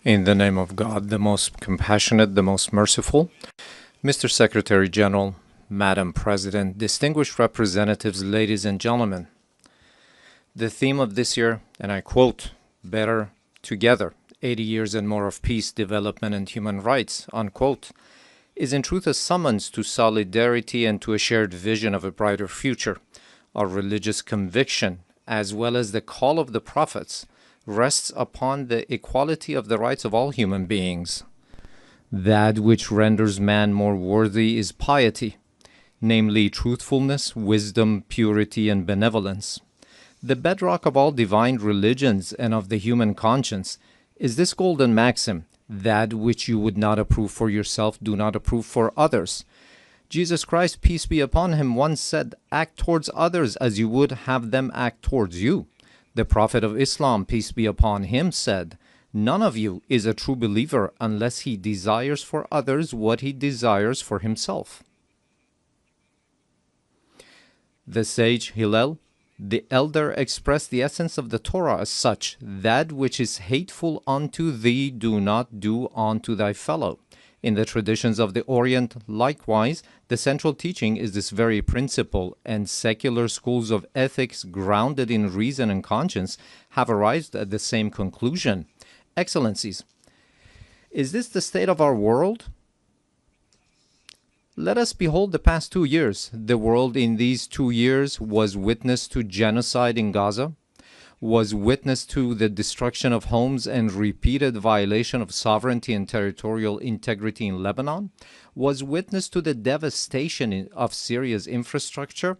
In the name of God, the most compassionate, the most merciful, Mr. Secretary General, Madam President, distinguished representatives, ladies and gentlemen, the theme of this year, and I quote, "Better Together, 80 years and more of peace, development, and human rights," unquote, is in truth a summons to solidarity and to a shared vision of a brighter future. Our religious conviction, as well as the call of the prophets, rests upon the equality of the rights of all human beings. That which renders man more worthy is piety, namely truthfulness, wisdom, purity, and benevolence. The bedrock of all divine religions and of the human conscience is this golden maxim: that which you would not approve for yourself, do not approve for others. Jesus Christ, peace be upon him, once said, "Act towards others as you would have them act towards you." The Prophet of Islam, peace be upon him, said, "None of you is a true believer unless he desires for others what he desires for himself." The sage Hillel, the elder, expressed the essence of the Torah as such: "That which is hateful unto thee, do not do unto thy fellow." In the traditions of the Orient, likewise, the central teaching is this very principle, and secular schools of ethics grounded in reason and conscience have arrived at the same conclusion. Excellencies, is this the state of our world? Let us behold the past 2 years. The world in these 2 years was witness to genocide in Gaza, was witness to the destruction of homes and repeated violation of sovereignty and territorial integrity in Lebanon, was witness to the devastation of Syria's infrastructure,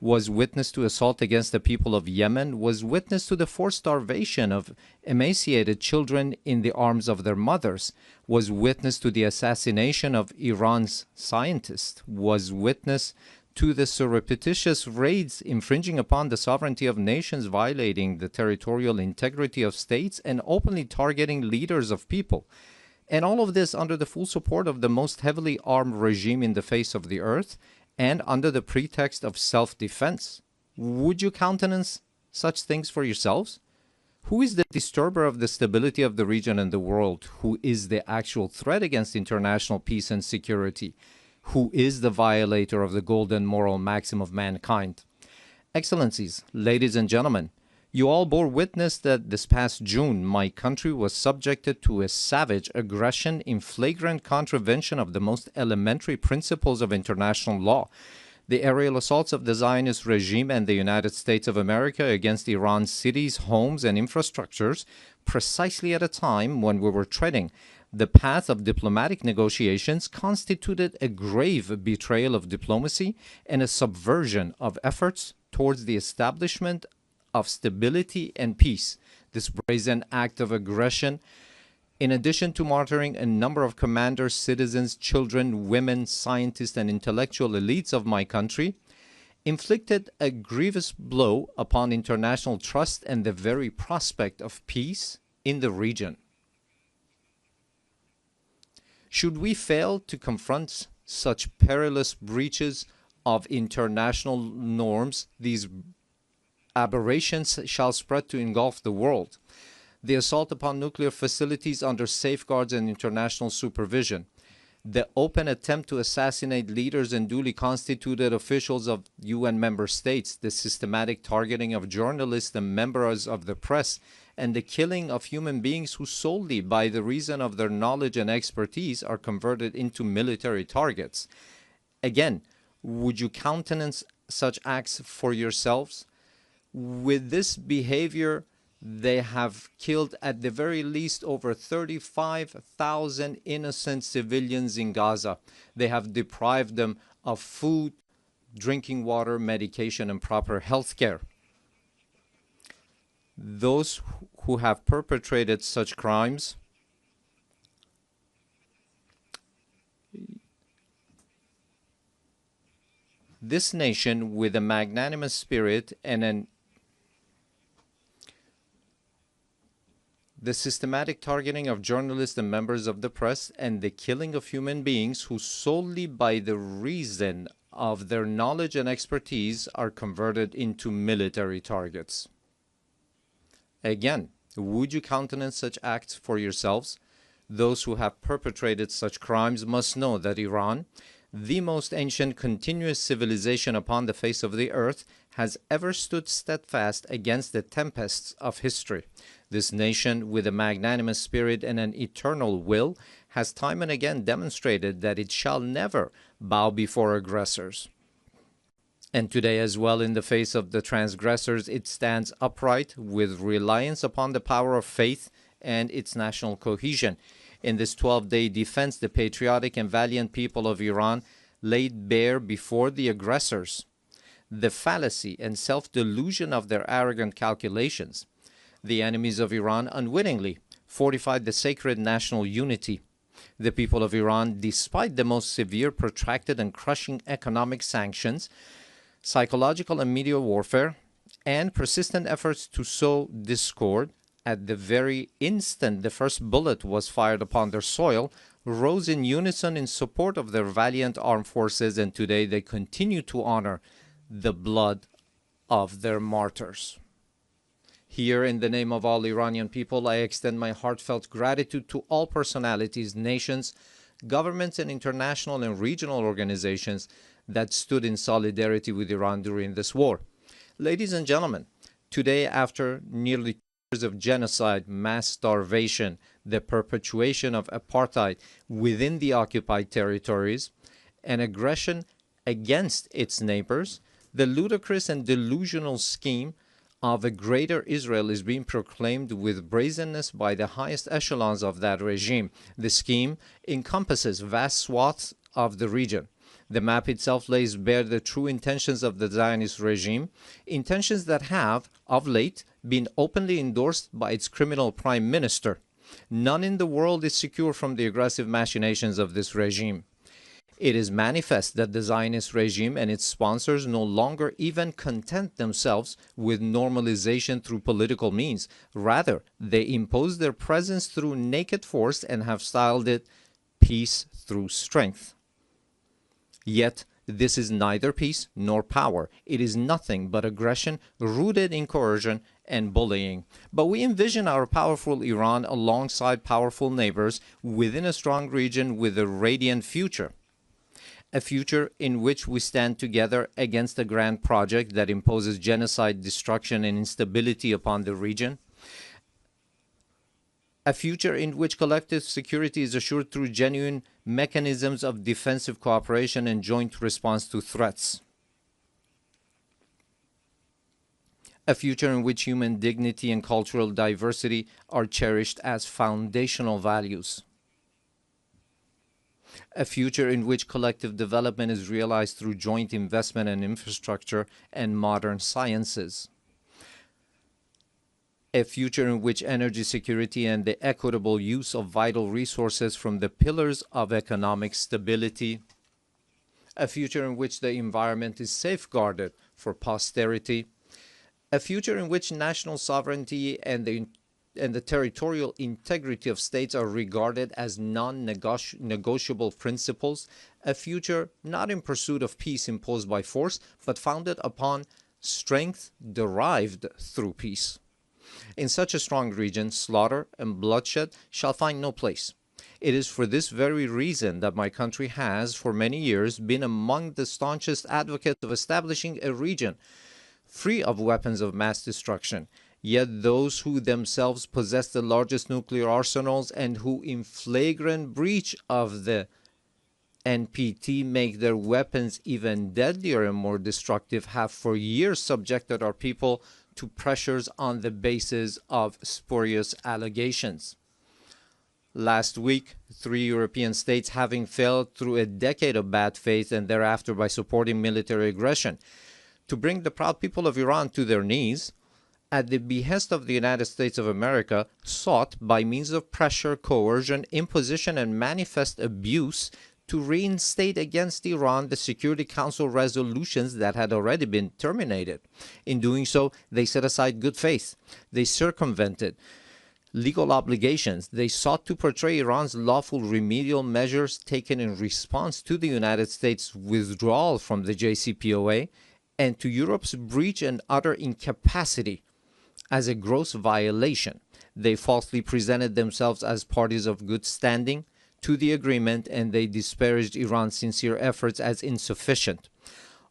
was witness to assault against the people of Yemen, was witness to the forced starvation of emaciated children in the arms of their mothers, was witness to the assassination of Iran's scientists, was witness to the surreptitious raids infringing upon the sovereignty of nations, violating the territorial integrity of states, and openly targeting leaders of people. And all of this under the full support of the most heavily armed regime in the face of the earth, and under the pretext of self-defense. Would you countenance such things for yourselves? Who is the disturber of the stability of the region and the world? Who is the actual threat against international peace and security? Who is the violator of the golden moral maxim of mankind? Excellencies, ladies and gentlemen, you all bore witness that this past June, my country was subjected to a savage aggression in flagrant contravention of the most elementary principles of international law. The aerial assaults of the Zionist regime and the United States of America against Iran's cities, homes, and infrastructures, precisely at a time when we were treading the path of diplomatic negotiations, constituted a grave betrayal of diplomacy and a subversion of efforts towards the establishment of stability and peace. This brazen act of aggression, in addition to martyring a number of commanders, citizens, children, women, scientists, and intellectual elites of my country, inflicted a grievous blow upon international trust and the very prospect of peace in the region. Should we fail to confront such perilous breaches of international norms, these aberrations shall spread to engulf the world. The assault upon nuclear facilities under safeguards and international supervision, the open attempt to assassinate leaders and duly constituted officials of UN member states, the systematic targeting of journalists and members of the press, and the killing of human beings who solely by the reason of their knowledge and expertise are converted into military targets. Again, would you countenance such acts for yourselves? With this behavior, they have killed at the very least over 35,000 innocent civilians in Gaza. They have deprived them of food, drinking water, medication, and proper health care. Those who have perpetrated such crimes this nation, with a magnanimous spirit and the systematic targeting of journalists and members of the press, and the killing of human beings who solely by the reason of their knowledge and expertise are converted into military targets. Again, Would you countenance such acts for yourselves? Those who have perpetrated such crimes must know that Iran, the most ancient continuous civilization upon the face of the earth, has ever stood steadfast against the tempests of history. This nation, with a magnanimous spirit and an eternal will, has time and again demonstrated that it shall never bow before aggressors. And today as well, in the face of the transgressors, it stands upright with reliance upon the power of faith and its national cohesion. In this 12-day defense, the patriotic and valiant people of Iran laid bare before the aggressors the fallacy and self-delusion of their arrogant calculations. The enemies of Iran unwittingly fortified the sacred national unity. The people of Iran, despite the most severe, protracted, and crushing economic sanctions, psychological and media warfare, and persistent efforts to sow discord, at the very instant the first bullet was fired upon their soil, rose in unison in support of their valiant armed forces, and today they continue to honor the blood of their martyrs. Here, in the name of all Iranian people, I extend my heartfelt gratitude to all personalities, nations, governments, and international and regional organizations that stood in solidarity with Iran during this war. Ladies and gentlemen, today, after nearly 2 years of genocide, mass starvation, the perpetuation of apartheid within the occupied territories, and aggression against its neighbors, the ludicrous and delusional scheme of a greater Israel is being proclaimed with brazenness by the highest echelons of that regime. The scheme encompasses vast swaths of the region. The map itself lays bare the true intentions of the Zionist regime, intentions that have, of late, been openly endorsed by its criminal prime minister. None in the world is secure from the aggressive machinations of this regime. It is manifest that the Zionist regime and its sponsors no longer even content themselves with normalization through political means. Rather, they impose their presence through naked force and have styled it peace through strength. Yet, this is neither peace nor power. It is nothing but aggression rooted in coercion and bullying. But we envision our powerful Iran alongside powerful neighbors within a strong region with a radiant future. A future in which we stand together against a grand project that imposes genocide, destruction, and instability upon the region. A future in which collective security is assured through genuine mechanisms of defensive cooperation and joint response to threats. A future in which human dignity and cultural diversity are cherished as foundational values. A future in which collective development is realized through joint investment in infrastructure and modern sciences. A future in which energy security and the equitable use of vital resources from the pillars of economic stability. A future in which the environment is safeguarded for posterity. A future in which national sovereignty and the territorial integrity of states are regarded as non-negotiable principles, a future not in pursuit of peace imposed by force, but founded upon strength derived through peace. In such a strong region, slaughter and bloodshed shall find no place. It is for this very reason that my country has, for many years, been among the staunchest advocates of establishing a region free of weapons of mass destruction. Yet those who themselves possess the largest nuclear arsenals and who, in flagrant breach of the NPT, make their weapons even deadlier and more destructive, have for years subjected our people to pressures on the basis of spurious allegations. Last week, 3 European states, having failed through a decade of bad faith and thereafter by supporting military aggression to bring the proud people of Iran to their knees, at the behest of the United States of America, sought, by means of pressure, coercion, imposition, and manifest abuse, to reinstate against Iran the Security Council resolutions that had already been terminated. In doing so, they set aside good faith. They circumvented legal obligations. They sought to portray Iran's lawful remedial measures taken in response to the United States' withdrawal from the JCPOA and to Europe's breach and utter incapacity as a gross violation. They falsely presented themselves as parties of good standing to the agreement, and they disparaged Iran's sincere efforts as insufficient.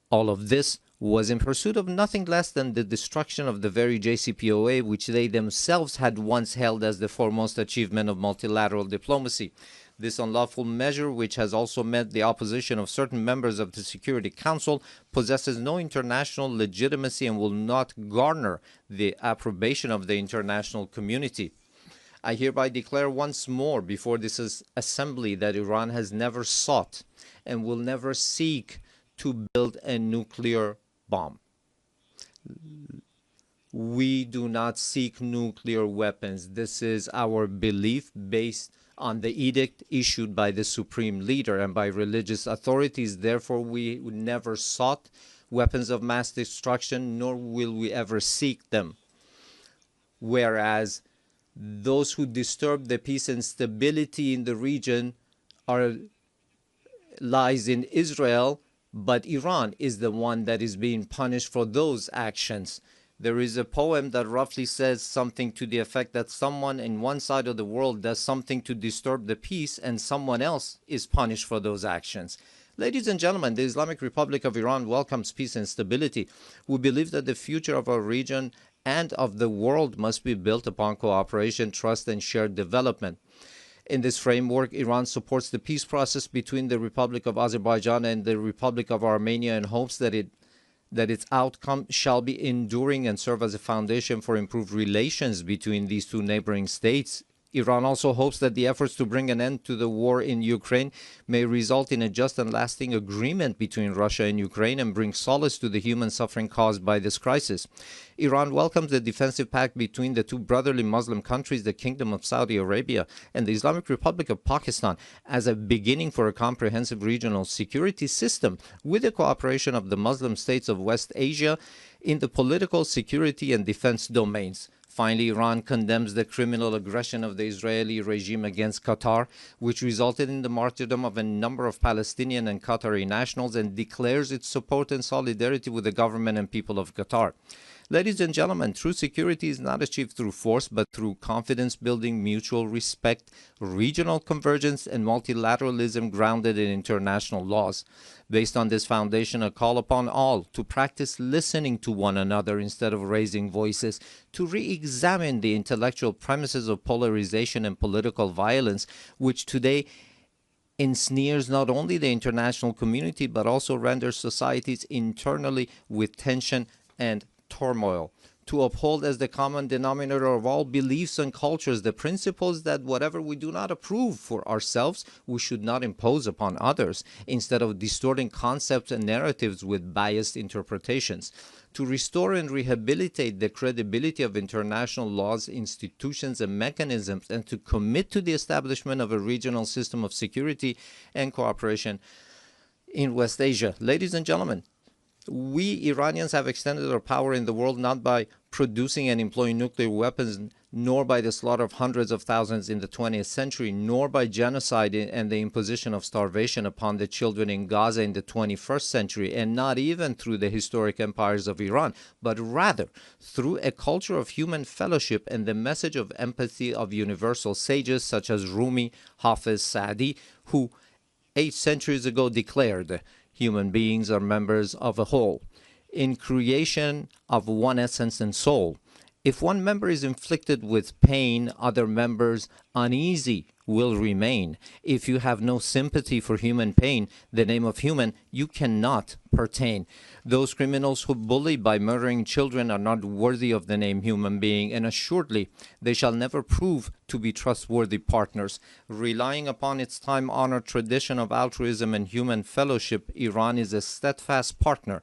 All of this was in pursuit of nothing less than the destruction of the very JCPOA, which they themselves had once held as the foremost achievement of multilateral diplomacy. This unlawful measure, which has also met the opposition of certain members of the Security Council, possesses no international legitimacy and will not garner the approbation of the international community. I hereby declare once more before this assembly that Iran has never sought and will never seek to build a nuclear bomb. We do not seek nuclear weapons. This is our belief based on the edict issued by the supreme leader and by religious authorities. Therefore, we never sought weapons of mass destruction, nor will we ever seek them. Whereas those who disturb the peace and stability in the region lies in Israel, but Iran is the one that is being punished for those actions. There is a poem that roughly says something to the effect that someone in one side of the world does something to disturb the peace and someone else is punished for those actions. Ladies and gentlemen, the Islamic Republic of Iran welcomes peace and stability. We believe that the future of our region and of the world must be built upon cooperation, trust, and shared development. In this framework, Iran supports the peace process between the Republic of Azerbaijan and the Republic of Armenia and hopes that its outcome shall be enduring and serve as a foundation for improved relations between these two neighboring states. Iran also hopes that the efforts to bring an end to the war in Ukraine may result in a just and lasting agreement between Russia and Ukraine and bring solace to the human suffering caused by this crisis. Iran welcomes the defensive pact between the two brotherly Muslim countries, the Kingdom of Saudi Arabia and the Islamic Republic of Pakistan, as a beginning for a comprehensive regional security system with the cooperation of the Muslim states of West Asia in the political, security, and defense domains. Finally, Iran condemns the criminal aggression of the Israeli regime against Qatar, which resulted in the martyrdom of a number of Palestinian and Qatari nationals, and declares its support and solidarity with the government and people of Qatar. Ladies and gentlemen, true security is not achieved through force, but through confidence building, mutual respect, regional convergence, and multilateralism grounded in international laws. Based on this foundation, a call upon all to practice listening to one another instead of raising voices, to re-examine the intellectual premises of polarization and political violence, which today ensnares not only the international community, but also renders societies internally with tension and turmoil. To uphold as the common denominator of all beliefs and cultures the principles that whatever we do not approve for ourselves, we should not impose upon others, instead of distorting concepts and narratives with biased interpretations. To restore and rehabilitate the credibility of international laws, institutions, and mechanisms, and to commit to the establishment of a regional system of security and cooperation in West Asia. Ladies and gentlemen, we Iranians have extended our power in the world not by producing and employing nuclear weapons, nor by the slaughter of hundreds of thousands in the 20th century, nor by genocide and the imposition of starvation upon the children in Gaza in the 21st century, and not even through the historic empires of Iran, but rather through a culture of human fellowship and the message of empathy of universal sages such as Rumi, Hafiz, Saadi, who 8 centuries ago declared, "Human beings are members of a whole, in creation of one essence and soul. If one member is inflicted with pain, other members uneasy will remain. If you have no sympathy for human pain, the name of human you cannot pertain. Those criminals who bully by murdering children are not worthy of the name human being, and assuredly they shall never prove to be trustworthy partners." Relying upon its time-honored tradition of altruism and human fellowship, Iran is a steadfast partner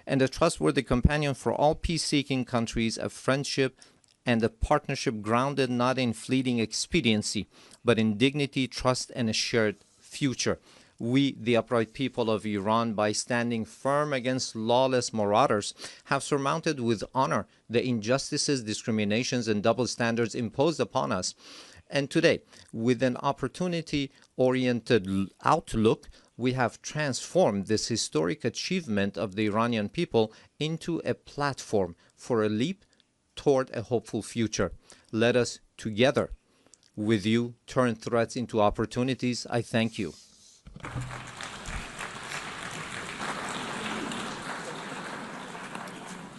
and a trustworthy companion for all peace-seeking countries, a friendship and a partnership grounded not in fleeting expediency, but in dignity, trust, and a shared future. We, the upright people of Iran, by standing firm against lawless marauders, have surmounted with honor the injustices, discriminations, and double standards imposed upon us. And today, with an opportunity-oriented outlook, we have transformed this historic achievement of the Iranian people into a platform for a leap toward a hopeful future. Let us together with you, turn threats into opportunities. I thank you.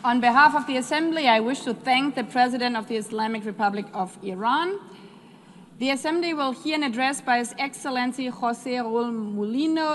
On behalf of the Assembly, I wish to thank the President of the Islamic Republic of Iran. The Assembly will hear an address by His Excellency José Raúl Mulino,